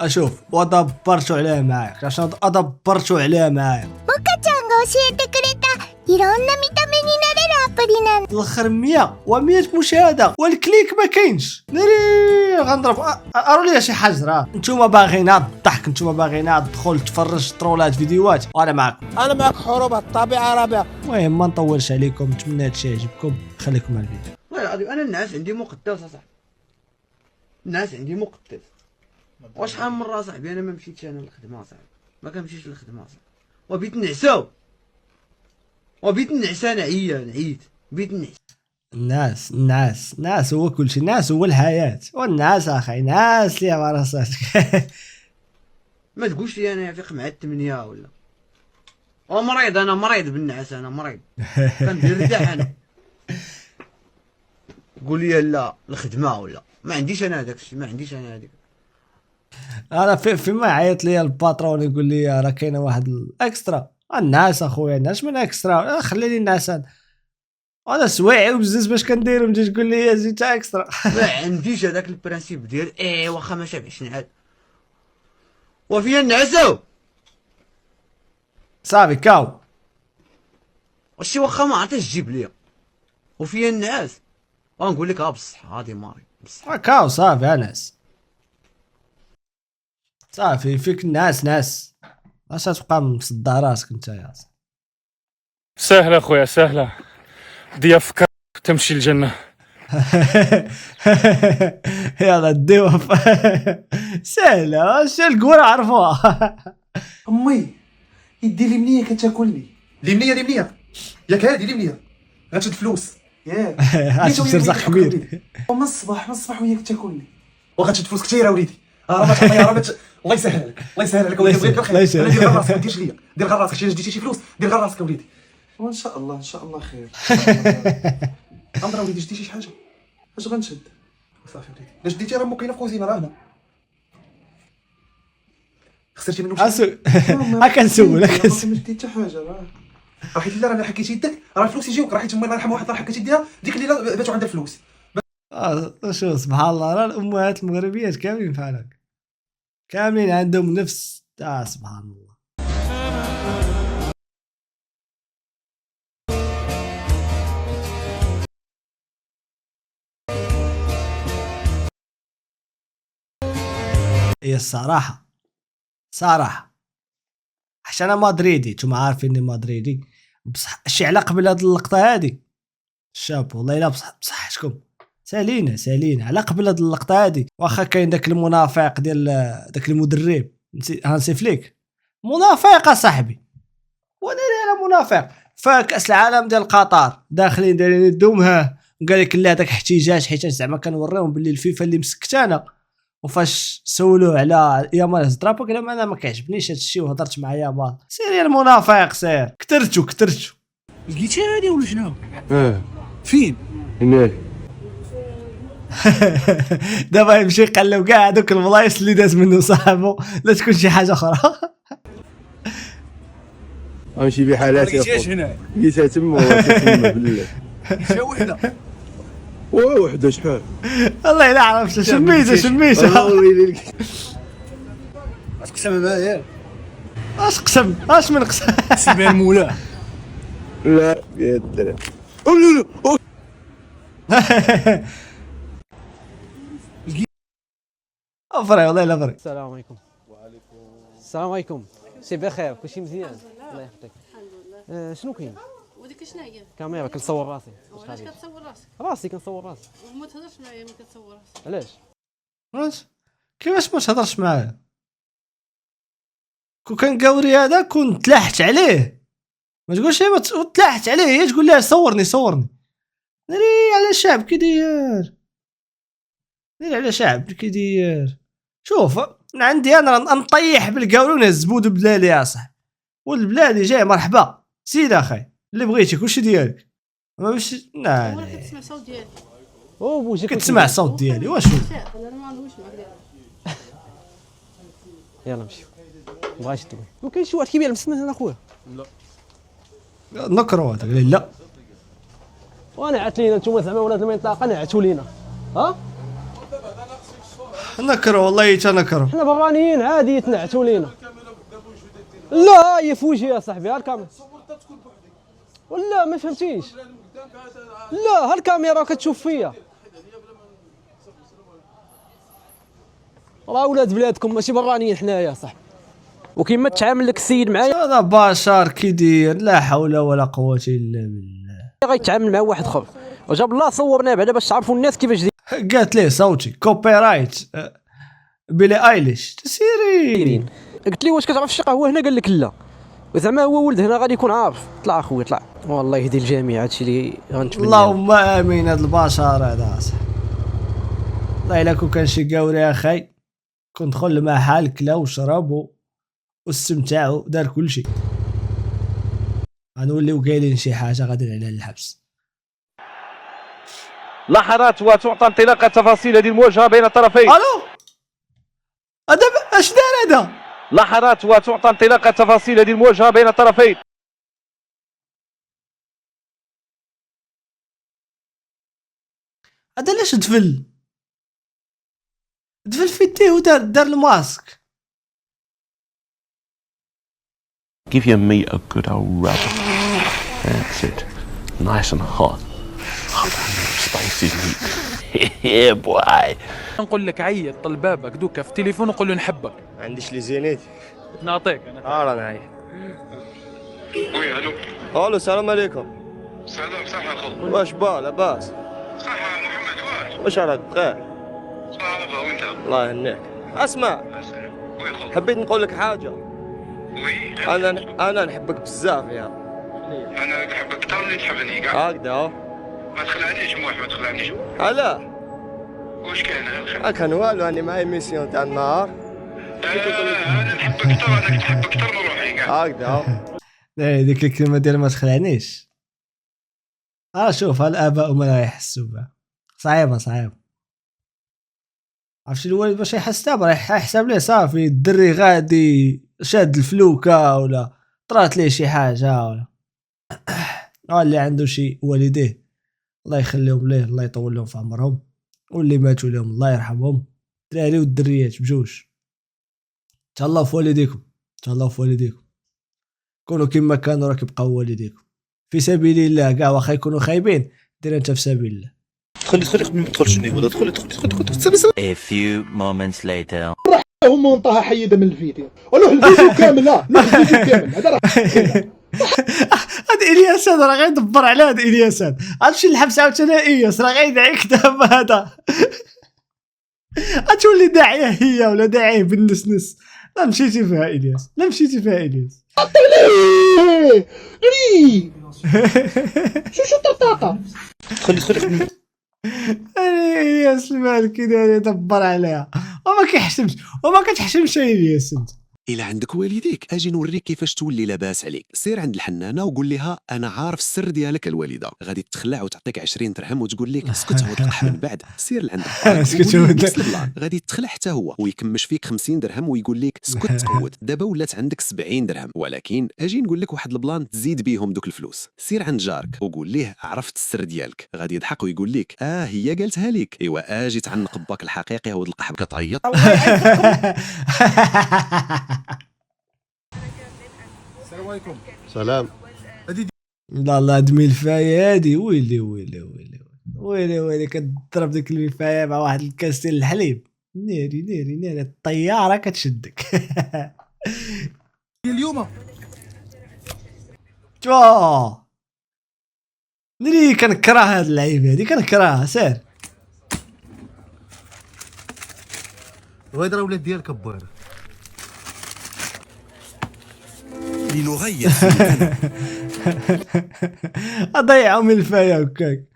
اشوف ودبرتو عليها معاك عشان ادبرتو عليها معايا. モカちゃんが教えてくれたいろんな見た目になれるアプリなんだ。 الاخر 100 و100 مشاهده والكليك ما كاينش. ناري غنضرب اروا لي شي حجر. نتوما باغيين الضحك، نتوما باغيين الدخول تفرج ترولات فيديوهات، وانا معكم. انا معك حروب الطبيعه رابعه. المهم ما نطولش عليكم، نتمنى هادشي يعجبكم، خليكم مع الفيديو. والله العظيم انا الناس عندي مقدس اصاحبي، الناس عندي مقدس. وشحال من مرة صاحبي انا ما مشيتش انا للخدمه صاحبي، ما كنمشيش للخدمه صاحبي، وبيت نعساو وبيت النعس. انا نعيت بيت النعس. الناس هو كل شيء، الناس هو الحياه، والناس اخي ناس اللي ما راساتك. ما تقولش لي انا فيق مع 8 ولا مريض. انا مريض بالنعاس، انا مريض كندير ارتاح انا. قول لي لا الخدمه ولا ما عنديش انا هذاك الشيء، ما عنديش انا هذيك. انا فيما عيط لي الباترون يقول لي راه كاينه واحد الاكسترا. الناس اخويا الناس من اكسترا، خلي لي الناس. انا سواعي وبزز باش كنديرهم، تجي تقول لي يا زيد اكسترا. ما عنديش هذاك البرانسيب ديال واخا ما شابعش نعاد وفيا نعسو صافي كاو. وشي واخا ما عرفتش تجيب ليا وفيا النعاس غنقول لك بصح هادي ماري بصح كاو صافي انس صافي فيك ناس اش تبقى مصدع راسك انت يا صاحبي. سهلة خويا سهلة، دي أفكار تمشي الجنة. يلا ديوها سهلة، شو القورة عرفوها. امي يدي لي منيه كتاكلني. لي منيه ياك هادي لي منيه غتشد فلوس ياك. هاش رزق كبير. ومن الصباح وهي كتاكلني وغتشد فلوس كثيره وليدي. راه ما تعطيها، راه الله يسهل لك، الله يسهل لك وليدي. بغيت الخير. دير غير راسك ما ديرش ليا، دير غير راسك. شي شي فلوس دير غير راسك وليدي. وان شاء الله خير. عمرها وليدي جدي شي حاجه اش غنشد صافي وليدي. لا شديتي راه مو كاينه في الكوزينه، راه هنا خسرتي منهم شي. كنسولك ما شديت حتى حاجه. راه حيت لا راه حكيت يدك راه الفلوس يجيوك. راه حيت امي الله يرحمها واحد راه حكيت يديها ديك الليله باتوا عندها الفلوس. شو سبحان الله، راه الامهات المغربيات كاملين بحال هكا، كاملين عندهم نفس سبحان الله. هي الصراحة حتى انا مدريدي، نتوما عارفين اني مدريدي، بصح شي على قبل هاد اللقطة هادي شاب والله الا بصحتكم سالينا على قبل هاد اللقطة هادي. واخا كاين داك المنافق ديال داك المدرب هانسي فليك، منافق صاحبي، وانا انا منافق. فكاس العالم ديال قطر داخلين دايرين يدوم قال لك لا داك احتجاج، حيت زعما كنوريهم باللي الفيفا اللي مسكت انا. وفاش سولوه على يامال زدرابو قال انا ما كيعجبنيش هذا الشيء وهضرت مع يامال. سير يا المنافق سير، كترتو لقيتها هادي ولا شنو؟ فين؟ هناك. دابا يمشي يقلب كاع دوك البلايص اللي داز منه صاحبو، لا تكون شي حاجه اخرى. غنمشي بحالات يا لقيتهاش هنا. لقيتها تما تما بالله. لقيتها وحده. وحده شحال؟ والله الا عرفت شميتها. الله ويلي لك. تقسم معايا. اش قسم اش من قسم. سيبها المولاه. لا يا الدراري. لا فري والله لا فري. السلام عليكم. وعليكم السلام عليكم. سي بخير كلشي مزيان؟ الله يحفظك. الحمد لله. شنو كاين؟ وديك شنو هي؟ كاميرا كنصور راسي. علاش كتصور راسك؟ راسي كنصور راسي. وما تهضرش معايا ملي كتصور راسك. علاش؟ كيفاش ما تهضرش معايا؟ كون كان قوري هذا كنت تلاحت عليه، ما تقولش ما تلاحت عليه، هي تقول لها صورني. ناري على شعب كيدير. شوف عندي انا نطيح بالقاوري ونهزبود بلالي يا صاحبي، والبلادي جاي مرحبا سيد اخي اللي بغيتي كلشي ديالك. ما باش لا كتسمع الصوت ديالي. بوجهك كتسمع الصوت ديالي واش انا ما نهوش معاك. يلا نمشيو. مبغاش تقول وكاين شي واحد كيبيع المسمن هنا خويا. نكرو هذاك لا وانا عات لينا نتوما زعما ولاد المنطقه نعتوا لينا. ها نكره والله تنكره. حنا برانيين عادي يتنعتوا لينا. لا هي في وجهي يا صاحبي، ها الكاميرا. ولا ما فهمتيش. لا ها الكاميرا كتشوف فيا. راه ولاد بلادكم ماشي برانيين حنايا صاحبي. وكيما تعامل لك السيد معايا هذا بشر كي داير، لا حول ولا قوه الا بالله. غيتعامل مع واحد اخر. وجاب الله صورنا بعدا باش تعرفوا الناس كيفاش قالت ليه صوتي كوبي رايت بيلي ايليش تسيري. دايرين. قلت لي واش كتعرف شي قهوه هنا؟ قال لك لا. وزعما هو ولد هنا غادي يكون عارف. طلع اخويا طلع. والله يهدي الجميع هادشي اللي غنتمنى. اللهم امين. هاد البشر هذا والله الا كون كان شي قاوري اخي كنت دخل المحل كلا وشرب واستمتع ودار كل شيء. غنوليو قايلين شي حاجه غادي على الحبس. لحظات وتعطى انطلاقه تفاصيل هذه المواجهه بين الطرفين. الو هذا اش دار هذا؟ لحظات وتعطى انطلاقه تفاصيل هذه المواجهه بين الطرفين. هذا علاش دفل في التيه ودار الماسك. Give your meat a good old rub. That's it. Nice and hot. Spicy meat. Yeah boy. نقول لك عيط طل بابك دوكا في التليفون وقول له نحبك. ما عنديش لي زينيت. نعطيك انا. رانا عايش. وي الو. الو السلام عليكم. سلام صحه خو. واش با لاباس؟ صحه محمد واش راك بخير؟ صحه وانت. الله يهنيك. اسمع وي خو. حبيت نقول لك حاجه. وي انا نحبك بزاف يا. انا نحبك اكثر من اللي تحبني كاع. هكذا. ما تخلعنيش موح ما تخلعنيش. علاه؟ واش كان؟ كان والو راني معايا ميسيون تاع النهار. انا نحبك اكثر، انا نحبك اكثر من روحي كاع. هكذا. ديك الكلمه ديال ما تخلعنيش. شوف الاباء ما لا يحسوا بها صعيبه. عرفتي الوالد باش يحس راه يحسب ليه صافي الدري غادي شاد الفلوكه ولا طرات ليه شي حاجه ولا اللي عنده شي والديه الله يخليهم ليه، الله يطول لهم في عمرهم، واللي ماتوا لهم الله يرحمهم، الدراري والدريات بجوج. تهلاو في والديكم، تهلاو في والديكم، كونوا كما كانوا راه كيبقاو والديكم في سبيل الله. كاع واخا يكونوا خايبين دير انت في سبيل الله. دخل ما تدخلش ولا دخل. A few moments later. هم ونطها حيده من الفيديو ولوح الفيديو كامل. لا الفيديو كامل هذا راه هذا الياس هذا راه غيدبر على هذا الياس هذا. غتمشي للحبس عاوتاني الياس راه غيدعيك دابا هذا. غتولي داعيه هي ولا داعيه بالنسنس. لا مشيتي فيها الياس، لا مشيتي فيها الياس. شو الطاقه. دخل. الياس المالكي داير يدبر عليها وما كيحشمش وما كتحشمش الياس. انت إلا عندك والديك أجي نوريك كيفاش تولي لاباس عليك. سير عند الحنانة وقول لها أنا عارف السر ديالك الوالدة. غادي تخلع وتعطيك 20 درهم وتقول لك اسكت عود القح من بعد. سير لعند اسكت عود. غادي تخلع حتى هو ويكمش فيك 50 درهم ويقول لك اسكت تقود. دابا ولات عندك 70 درهم. ولكن أجي نقول لك واحد البلان تزيد بيهم دوك الفلوس. سير عند جارك وقول ليه عرفت السر ديالك. غادي يضحك ويقول لك هي قالتها لك. ايوا اجي تعنق باك الحقيقي عود القح كتعيط. السلام عليكم. سلام. لا هاد الملفايه هادي ويلي كتضرب ديك الملفايه مع واحد الكاس ديال الحليب. ناري الطياره كتشدك. اليوم ناري كنكره هاد اللعيبه هادي كنكرهها. سير وهذا راه ولاد ديال كبار لنغير. اضيعوا ملفايه هكاك.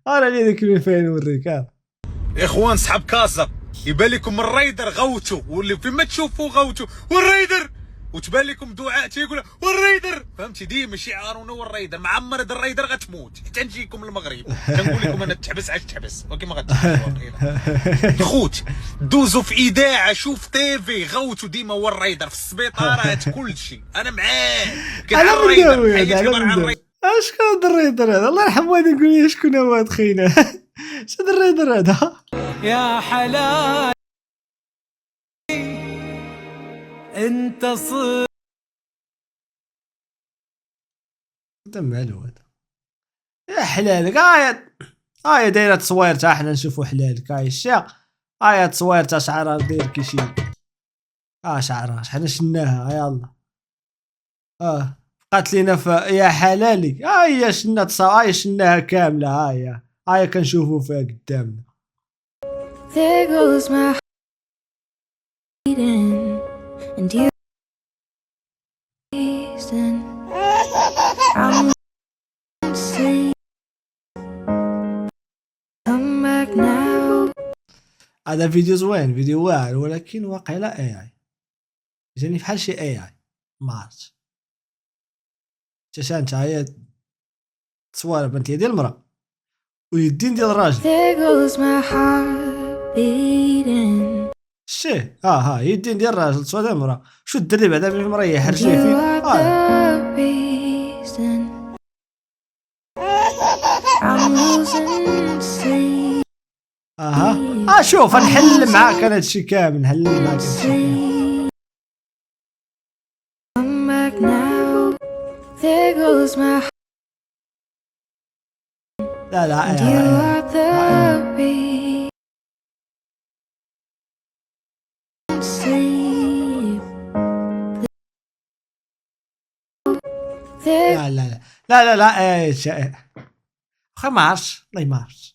راني ديك الملفايه نوريك. اخوان صحاب كازا يبان لكم الريدر غوتو واللي فيما تشوفوا غوتو والريدر وتبان لكم دعاء تيقول والريدر. فهمتي ديما شعارنا والريدر معمر. هذا الريدر غتموت حتى نجيكم للمغرب كنقول لكم انا تحبس عاد تحبس ولكن ما غتحبس. خوت دوزوا في اذاعه شوف تيفي غوتو ديما هو الريدر في السبيطارات كلشي. انا معاه انا مداوي. شكون هذا الريدر هذا؟ الله يرحم والديك قول لي شكون هو هاد خينا. شنو الريدر هذا؟ يا حلال. انت صرت مالو هذا يا حلالك. هاي دايره تصوير تا حنا نشوفوا حلالك. هاي الشيخ هاي تصوير تا شعرها داير كيشي شعرها حنا شناها. يلا بقات لينا يا حلالي. هاي شنا هاي شناها كامله. هاي كنشوفوا فيها قدامنا. There goes my heart beating, and you I'm sleep. Come back now. هذا فيديو زوين، فيديو واعر، ولكن واقع لا اي جاني بحال شي اي ما عرفتش. انت هي تصوير بنتي ديال المراه ويدين ديال الراجل. There goes my heart beating. شي يدين ديال الراجل تصوير ديال المراه. شو الدري بعدا في المراه يحرج فيه. I'm losing sleep. شوف نحل معاك انا هادشي كامل. نحل معاك Come back now. There goes my heart. لا You are the beat. Sleep. لا اخي ما عرفتش والله ما عرفتش.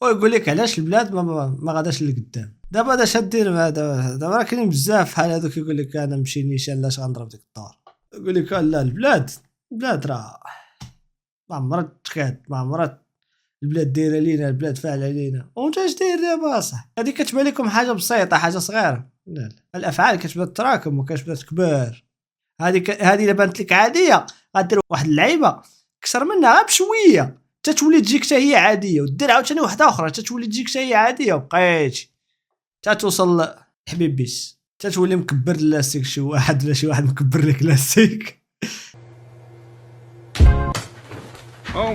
ويقول لك علاش البلاد ما غاداش لقدام. دابا شادين دابا راه كاينين بزاف بحال هذوك يقول لك انا نمشي نيشان لاش غنضرب ديك الدار. يقول لك لا البلاد راه ما عمرها تكاد، ما عمرها البلاد دايره لينا، البلاد فاعله لينا. وانت اش داير دابا صح؟ هذه كتبان لكم حاجه بسيطه، حاجه صغيره. لا الافعال كتبدا تراكم وكتبدا تكبر. هذه الا بانت لك عاديه غدير واحد اللعيبه كثر منها غير بشويه تتولي تجيك حتى هي عاديه، ودير عاوتاني واحده اخرى تتولي تجيك حتى هي عاديه، وبقيتي توصل حبيب بيس تتولي مكبر لاستيك شي واحد ولا شي واحد مكبر لك لاستيك. او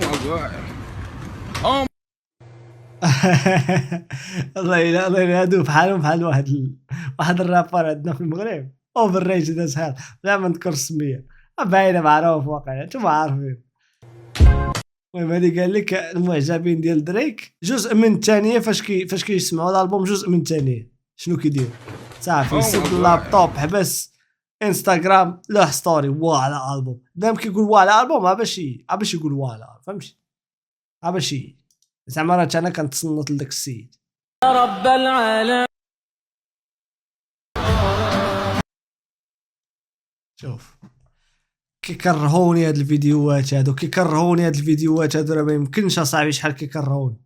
ماي جاد الله هادو بحالهم بحال واحد الرابر عندنا في المغرب اوفر ريج داز هاد، لا ما نذكر السميه باينه معروف واقع انتم عارفين. المهم هادي قال لك المعجبين ديال دريك جزء من الثانيه فاش كيسمعوا الالبوم جزء من الثانيه شنو كيدير صافي يسد اللابتوب حبس انستغرام له ستوري ولا البوم. دام كيقول ولا البوم باش يقول ولا فهمتي باش زعما راه انا كنتصنت لداك السيد يا رب العالم. شوف كيكرهوني هاد الفيديوهات هادو راه ما يمكنش اصاحبي شحال كيكرهوني.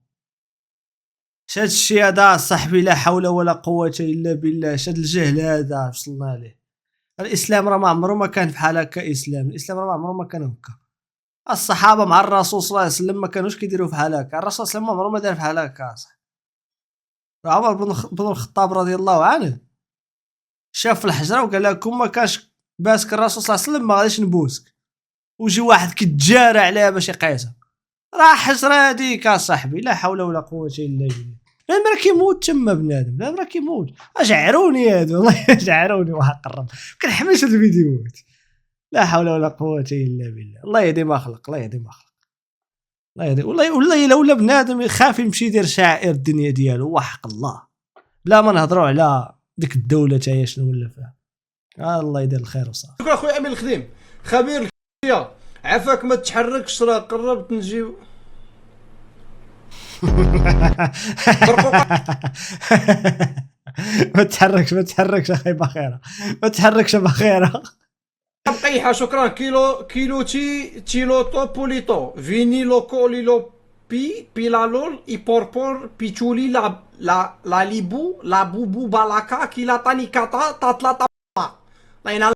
هاد الشيء هذا صاحبي لا حول ولا قوه الا بالله. هاد الجهل هذا وصلنا ليه. الاسلام راه ما عمره ما كان بحال هكا. الاسلام راه ما عمره ما كان هكا. الصحابه مع الرسول صلى الله عليه وسلم ما كانوش كيديروا بحال هكا. الرسول صلى الله عليه وسلم عمره ما دار بحال هكا صح. عمر بن الخطاب رضي الله عنه شاف الحجره وقال لكم ما كانش باسك الرسول صلى الله عليه وسلم ما غاديش نبوسك، وجي واحد كيتجارى عليها باش يقيسها. راه حجره هذيك اصاحبي لا حول ولا قوه الا بالله. راه كيموت تما بنادم، راه كيموت. اجعروني هادو والله اجعروني وحق الرب كنحملش هاد الفيديوهات. لا حول ولا قوه الا بالله. الله يهدي ما خلق والله الا بنادم يخاف يمشي يدير شعائر الدنيا ديالو وحق الله بلا ما نهضروا على ديك الدوله تا هي شنو ولا فيها. الله يدير الخير وصافي. شكرا خويا امين الخديم خبير الكليه. عافاك ما تحركش راه قربت نجيو. ما تحركش اخي بخيره. ما تحركش بخيره. قيحه شكرا. كيلو تيلوتو بوليتو فينيلو كوليلو بيلالول ايبوربور بيتولي لا ليبو لا بوبو بالاكا كيلا طاني كاتا تاطلا الله ينعل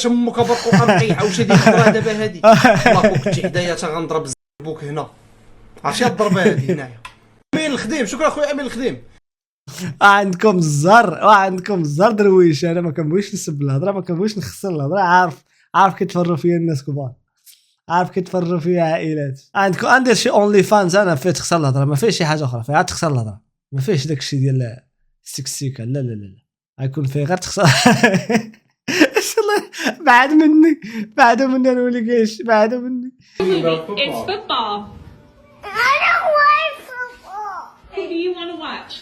تمك برقو قيحه. واش هادي الهضره دابا هادي؟ الله كنت حدايا تا غنضرب الزبوك هنا. عرفتي الضربه هادي هنايا. امين الخديم شكرا خويا امين الخديم. عندكم الزر درويش. انا ما كنبغيش نسب الهضره، ما كنبغيش نخسر الهضره. عارف كيتفرجوا فيا الناس كبار، عارف كيتفرجوا فيا عائلات. عندكم ندير شي اونلي فانز انا فيه تخسر الهضره، ما فيهش شي حاجه اخرى، فيها تخسر الهضره، ما فيهش داكشي ديال السكسيكا. لا لا لا غيكون فيه غير تخسر. الله بعد مني انا ولي كايش بعد مني. It's football. I don't want football. Who do you want to watch?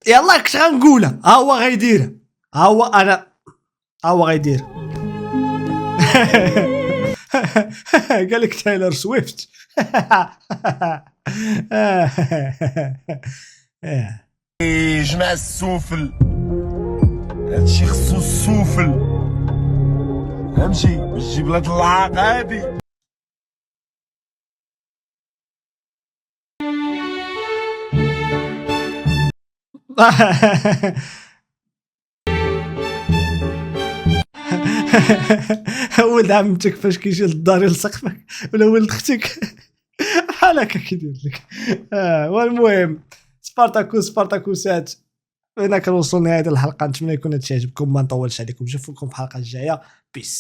يلا كش غنقولها، ها هو غيديرها، ها هو انا، ها هو غيدير. قال لك تايلر سويفت. جماعة السوفل، هادشي خصو السوفل، فهمتي؟ باش تجيب لهاد العاق هادي. ولد عمتك فاش كيجي للدار يلصق فيك، ولا ولد اختك بحال هكا كيدير لك. والمهم سبارتاكوسات، هنا كنوصلوا لنهايه الحلقه. نتمنى يكون هادشي عجبكم، ما نطولش عليكم، نشوفكم في الحلقه الجايه. بيس.